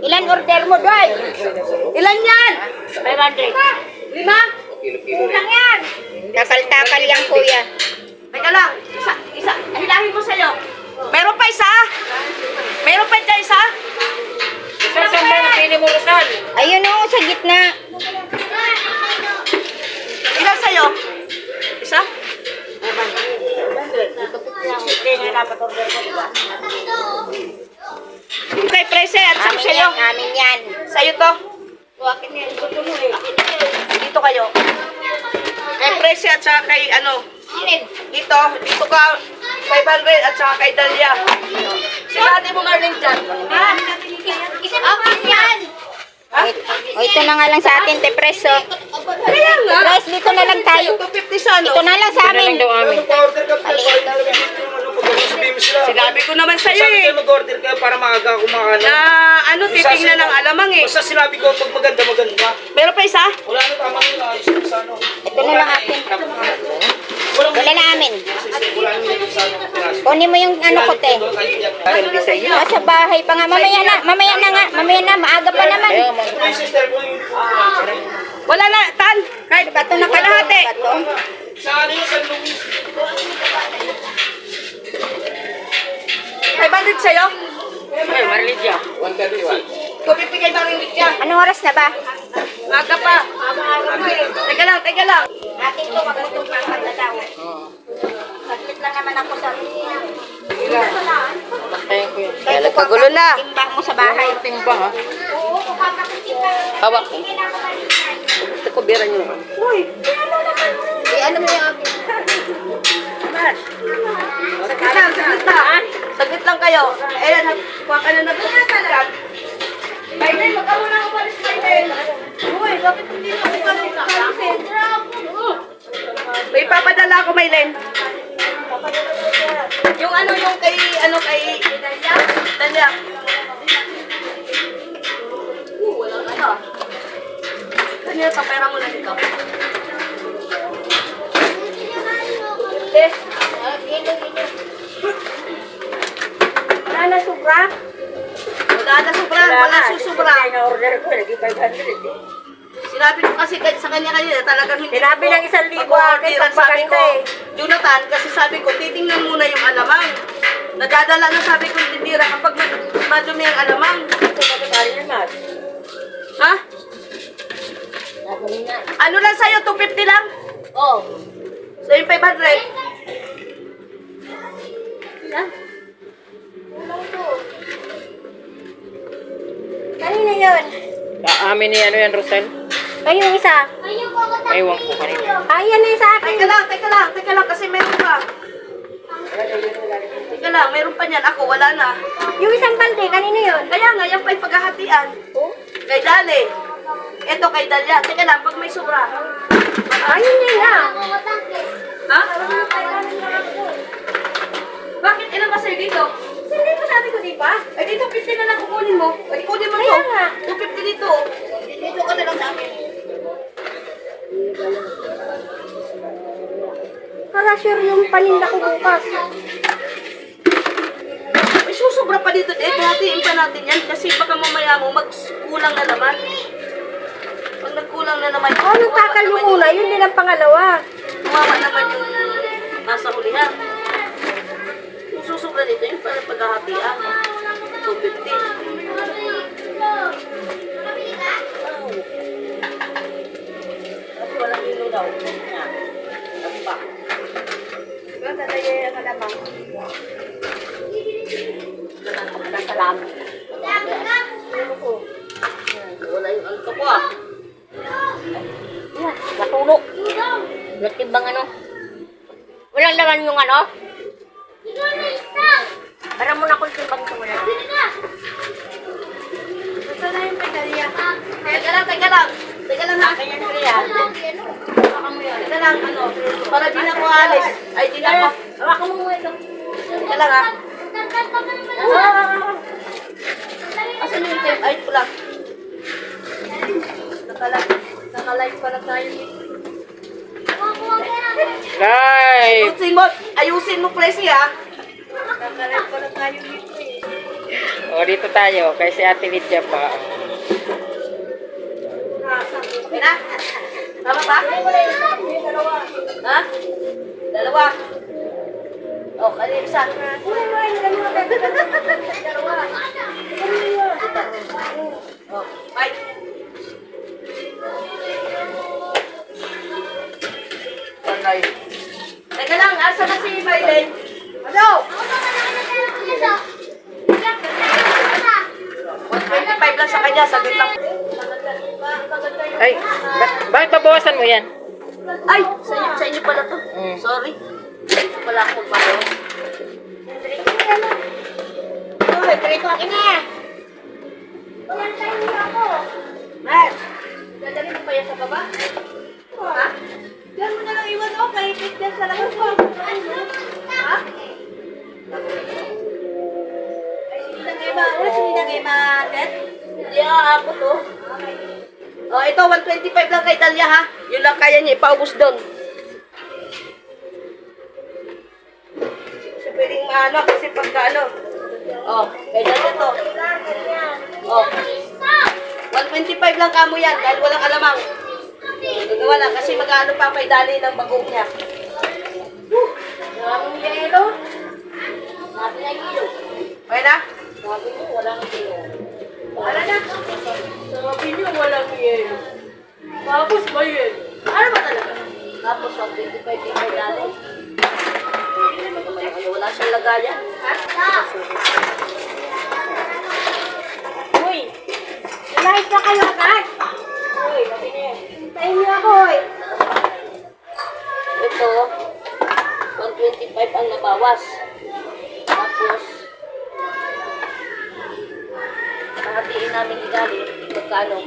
Ilan order mo, Doy? Ilan yan? 500. 5? Kulang yan. Takal-takal yan, kuya. Teka lang. Isa. Hilahin mo sa'yo. Meron pa isa? Meron pa dyan isa? Isa saan ba napili mo, Rosal? Ayun o, sa gitna. Ilan sa'yo? Isa? 500. Ito po yung nga dapat order ko, diba? Kay Prese at saka sa'yo. Amin yan. Sa'yo to. Akin yan. Ito tuloy. Dito kayo. Kay Prese at saka kay ano. Dito ka 500 at saka kay Dalia. Sila ate mo Marlene dyan. Amin yan. Ha? O, ito na nga lang sa atin, te preso. Kaya nga. Guys, dito na lang tayo. 250 sa ano. Ito na lang sa amin. daw amin. Sinabi ko naman sa'yo Sabi eh. kayo mag-order kayo para maaga kumaano. Na ano, titingnan ng alamang eh. Basta sinabi ko pag maganda. Meron pa isa? Wala na tama yun. Ayos yung sa ano. Ito na lang atin. Wala na amin. Wala na yung sa ano. piraso. Kunin mo yung ano ko, te. Hindi sa iyo. Sa bahay pa nga. Mamaya na nga. Mamaya na. Maaga pa naman. Ay, sister ko yung... Wala na, Tan. Kahit bato na kalahati. Sa ano yung San Luis? 500 sa'yo? Ay, Marlidia. 250 kay Maring Lydia. Anong oras na ba? Aga pa. Teka lang. Atin to, magutong pa na daw. Saglit lang naman ako sa Bantayan ko yun. Kaya nagkagulo na. timbang mo sa bahay. Timbang, ha? Oo, papakitin ka. Hawak ko. Hindi na ako malisan. Ito ko, bira nyo. Uy, Ano mo yung saglit lang kayo. Ayan, kuha ka na nagpapagkat. Biden, magkaroon na ako palis Biden. Uy, bakit hindi na ako palis? May papadala ako, Maylen. Yung kay Danya. Walang ano. Kanina, papera mo lang ikaw. Eh, wala na sobra. Wala susubra. order ko, naging 500. Sinabi ko kasi sa kanya kanina, talagang hindi Sinabi ko ng 1,000 pag-orderan. Sabi ko, maganda eh. Jonathan, kasi sabi ko, titingnan muna yung alamang. Nadadala na sabi ko, tindira kapag madumi ang alamang. Ito, matatali na, Mas. Ha? Ano lang sa'yo, 250 lang? Oh. So yung 500? Ilan? Kanina yun? Amin ni ano yan, Rosel? Kayo yung isa. Ewan ko kanina. Ayan na yung sa akin. Teka lang, kasi meron pa. Teka lang, meron pa niyan. Ako, wala na. Yung isang balde, kanina yun. Kaya nga, yan pa yung paghahatian. Kay Dale. Ito kay Dalia. Teka lang, pag may sobra. Ayun na nga. Ha? Bakit? Ilan ba sa'yo dito? Hindi ko sabi ko, di ba? Eh, dito 50 na lang kukunin mo. Eh, kunin mo to. Kaya nga. 250 dito. Dito ka na lang sa akin. Para sure yung paninda ko bukas. May susubra pa dito. Hatiin pa natin yan. Kasi baka mamaya mo magkulang na naman. Pag nagkulang na naman. Oh, nagtakal mo muna. Yun din ang pangalawa. Kumawa naman yung nasa hulihan. Yung susubra dito, yung para paghahatian. 250. Kasi walang ilo daw. Yan. Sabi ba? Diba, tataya yung alamang. Salamat. Wala yung alto ko ah. Natulog. Natimbang ano. Walang laman yung ano. Para mo na kung timbang ito wala. Ito na yung pedalya. Teka lang. Ha? Ganyan ko yan. Teka lang, ano, para di na ko alis. Ay, di na ko. Hawakan mo muna ito. Teka lang ha. Asan yung tape? Ay, pula. Naka-live pa na tayo. Live! Ayusin mo, Presi ha. Naka-live pa na tayo dito eh. O, dito tayo. Kay si Ate Lydia pa. Okay na? Tama ba? Ha? Dalawa. Oh, kanina isa. Dalawa. Oh, bye. Panay. Teka lang, asa na si Mylene? Ano? 125 lang sa kanya, saglit lang. Ay, bakit babawasan mo yan? Ay, sa inyo pala to. Mm. Sorry. Ito pala ako magbabaw. Uy, pirito akin na. Matt, dadali mo pa yan sa baba? Ha? Diyan mo na lang iwan ako, kahit dyan sa labas ko. Ha? Ay, sige na kay Ted? Hindi ako to. Oh, ito, 125 lang kay Dalia ha. Yun lang kaya niya, ipaubos doon. Kasi pwedeng maano, kasi pagka ano. Oh, kay Dalia to. Oh. 125 lang kamo yan, dahil walang alamang. Gagawa lang, kasi mag-ano pa kay Dali ng bagong niya. Maraming yelo. Sabi na gilo. Okay na? Sabi mo, walang gilo. Wala na. Sabi niyo walang yelo. Tapos ba yun? Ano ba talaga? Tapos 125 din kay Dali. Wala siyang lagayan. Ha? Uy! Nalahit na kayo agad! Uy, sabi niya. Hintayin niyo ako eh. Ito, 125 ang nabawas. Tapos, hahatiin namin ni Dali. Magkano?